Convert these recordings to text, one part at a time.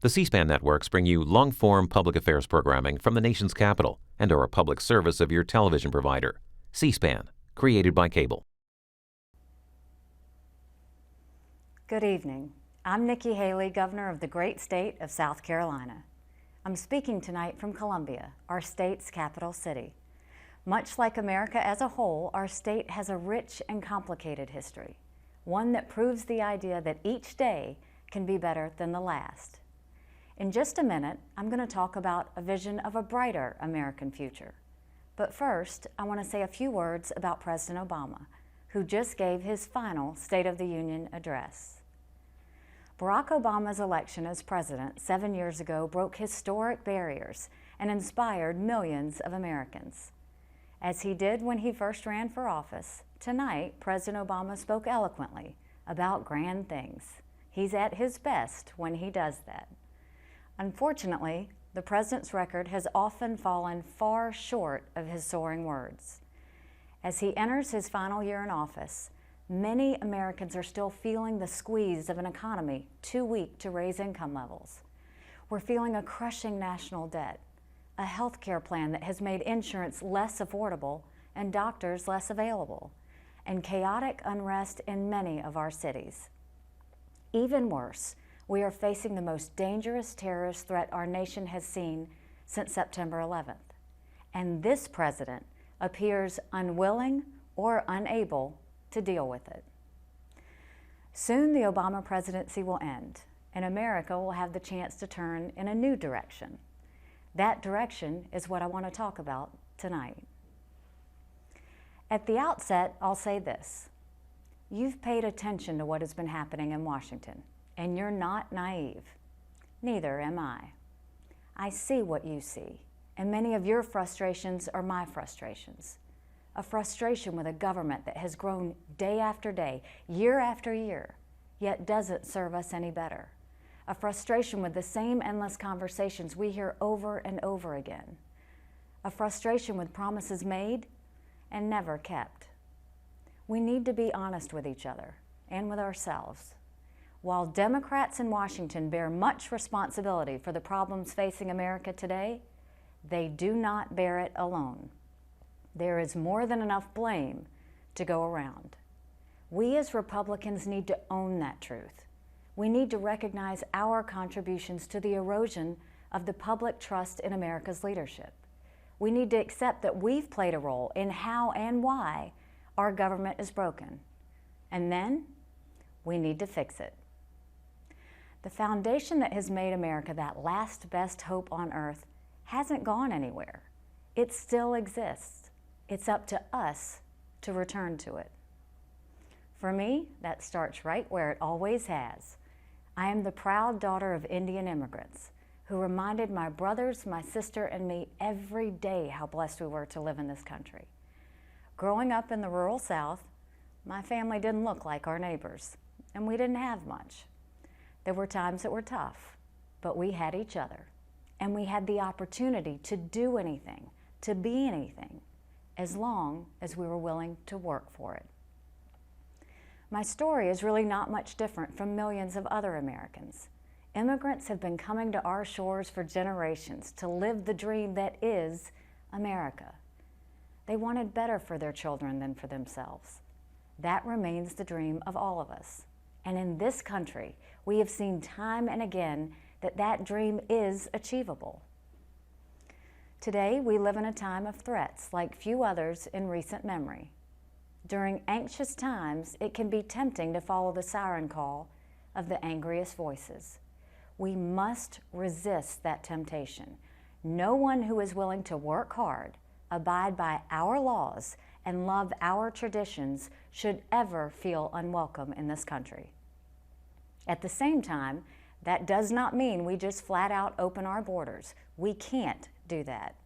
The C-SPAN networks bring you long-form public affairs programming from the nation's capital and are a public service of your television provider. C-SPAN, created by cable. Good evening. I'm Nikki Haley, Governor of the great state of South Carolina. I'm speaking tonight from Columbia, our state's capital city. Much like America as a whole, our state has a rich and complicated history, one that proves the idea that each day can be better than the last. In just a minute, I'm going to talk about a vision of a brighter American future. But first, I want to say a few words about President Obama, who just gave his final State of the Union address. Barack Obama's election as president 7 years ago broke historic barriers and inspired millions of Americans. As he did when he first ran for office, tonight President Obama spoke eloquently about grand things. He's at his best when he does that. Unfortunately, the president's record has often fallen far short of his soaring words. As he enters his final year in office, many Americans are still feeling the squeeze of an economy too weak to raise income levels. We're feeling a crushing national debt, a health care plan that has made insurance less affordable and doctors less available, and chaotic unrest in many of our cities. Even worse, we are facing the most dangerous terrorist threat our nation has seen since September 11th. And this president appears unwilling or unable to deal with it. Soon the Obama presidency will end, and America will have the chance to turn in a new direction. That direction is what I want to talk about tonight. At the outset, I'll say this. You've paid attention to what has been happening in Washington, and you're not naive. Neither am I. I see what you see, and many of your frustrations are my frustrations. A frustration with a government that has grown day after day, year after year, yet doesn't serve us any better. A frustration with the same endless conversations we hear over and over again. A frustration with promises made and never kept. We need to be honest with each other and with ourselves. While Democrats in Washington bear much responsibility for the problems facing America today, they do not bear it alone. There is more than enough blame to go around. We as Republicans need to own that truth. We need to recognize our contributions to the erosion of the public trust in America's leadership. We need to accept that we've played a role in how and why our government is broken. And then we need to fix it. The foundation that has made America that last best hope on earth hasn't gone anywhere. It still exists. It's up to us to return to it. For me, that starts right where it always has. I am the proud daughter of Indian immigrants who reminded my brothers, my sister, and me every day how blessed we were to live in this country. Growing up in the rural South, my family didn't look like our neighbors, and we didn't have much. There were times that were tough, but we had each other, and we had the opportunity to do anything, to be anything, as long as we were willing to work for it. My story is really not much different from millions of other Americans. Immigrants have been coming to our shores for generations to live the dream that is America. They wanted better for their children than for themselves. That remains the dream of all of us. And in this country, we have seen time and again that that dream is achievable. Today, we live in a time of threats like few others in recent memory. During anxious times, it can be tempting to follow the siren call of the angriest voices. We must resist that temptation. No one who is willing to work hard, abide by our laws, and love our traditions should ever feel unwelcome in this country. At the same time, that does not mean we just flat out open our borders. We can't do that.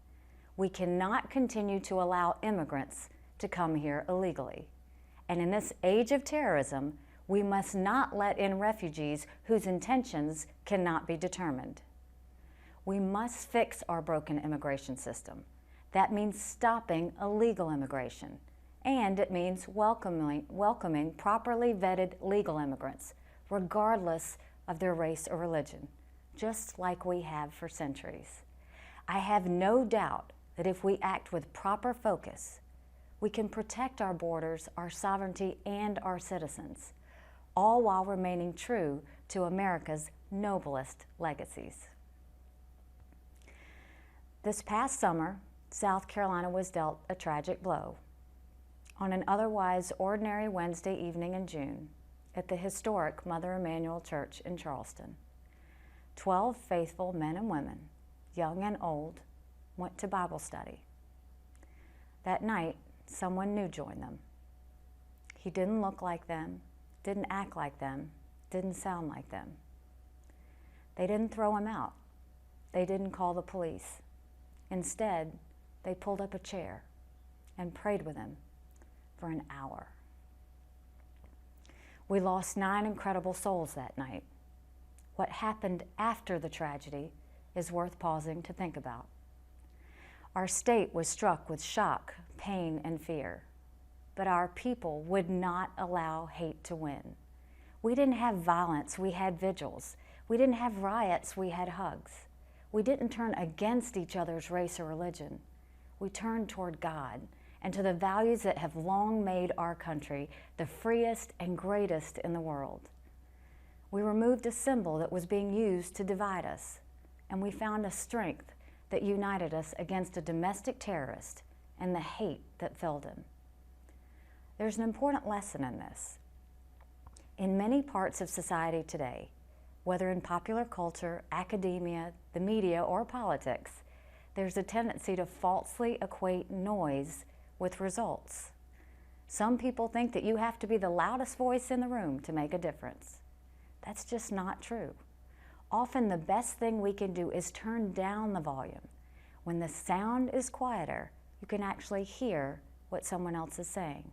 We cannot continue to allow immigrants to come here illegally. And in this age of terrorism, we must not let in refugees whose intentions cannot be determined. We must fix our broken immigration system. That means stopping illegal immigration, and it means welcoming properly vetted legal immigrants, regardless of their race or religion, just like we have for centuries. I have no doubt that if we act with proper focus, we can protect our borders, our sovereignty, and our citizens, all while remaining true to America's noblest legacies. This past summer, South Carolina was dealt a tragic blow. On an otherwise ordinary Wednesday evening in June, at the historic Mother Emanuel Church in Charleston, 12 faithful men and women, young and old, went to Bible study. That night, someone new joined them. He didn't look like them, didn't act like them, didn't sound like them. They didn't throw him out. They didn't call the police. Instead, they pulled up a chair and prayed with him for an hour. We lost 9 incredible souls that night. What happened after the tragedy is worth pausing to think about. Our state was struck with shock, pain, and fear, but our people would not allow hate to win. We didn't have violence, we had vigils. We didn't have riots, we had hugs. We didn't turn against each other's race or religion. We turned toward God and to the values that have long made our country the freest and greatest in the world. We removed a symbol that was being used to divide us, and we found a strength that united us against a domestic terrorist and the hate that filled him. There's an important lesson in this. In many parts of society today, whether in popular culture, academia, the media, or politics, there's a tendency to falsely equate noise with results. Some people think that you have to be the loudest voice in the room to make a difference. That's just not true. Often the best thing we can do is turn down the volume. When the sound is quieter, you can actually hear what someone else is saying.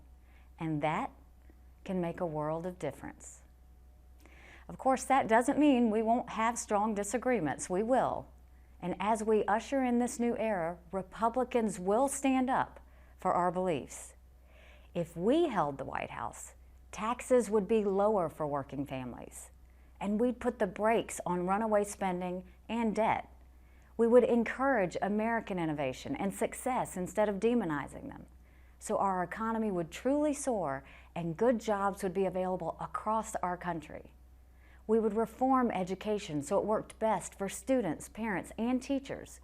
And that can make a world of difference. Of course, that doesn't mean we won't have strong disagreements. We will. And as we usher in this new era, Republicans will stand up for our beliefs. If we held the White House, taxes would be lower for working families, and we'd put the brakes on runaway spending and debt. We would encourage American innovation and success instead of demonizing them, so our economy would truly soar and good jobs would be available across our country. We would reform education so it worked best for students, parents, and teachers,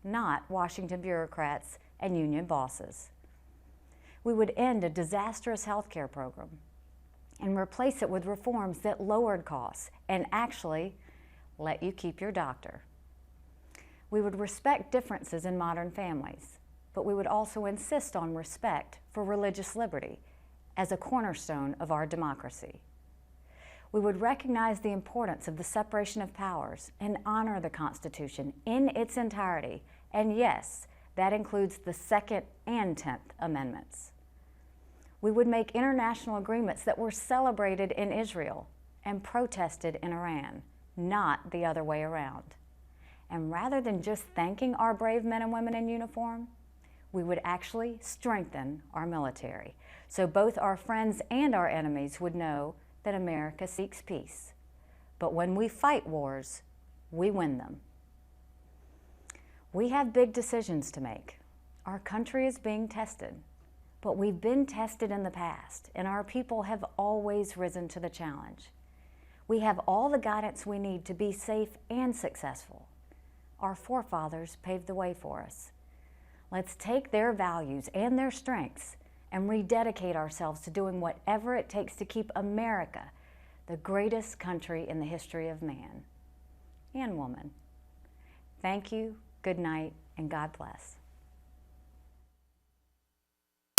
not Washington bureaucrats and union bosses. We would end a disastrous healthcare program and replace it with reforms that lowered costs and actually let you keep your doctor. We would respect differences in modern families, but we would also insist on respect for religious liberty as a cornerstone of our democracy. We would recognize the importance of the separation of powers and honor the Constitution in its entirety, and yes, that includes the 2nd and 10th Amendments. We would make international agreements that were celebrated in Israel and protested in Iran, not the other way around. And rather than just thanking our brave men and women in uniform, we would actually strengthen our military, so both our friends and our enemies would know that America seeks peace. But when we fight wars, we win them. We have big decisions to make. Our country is being tested, but we've been tested in the past, and our people have always risen to the challenge. We have all the guidance we need to be safe and successful. Our forefathers paved the way for us. Let's take their values and their strengths and rededicate ourselves to doing whatever it takes to keep America the greatest country in the history of man and woman. Thank you, good night, and God bless.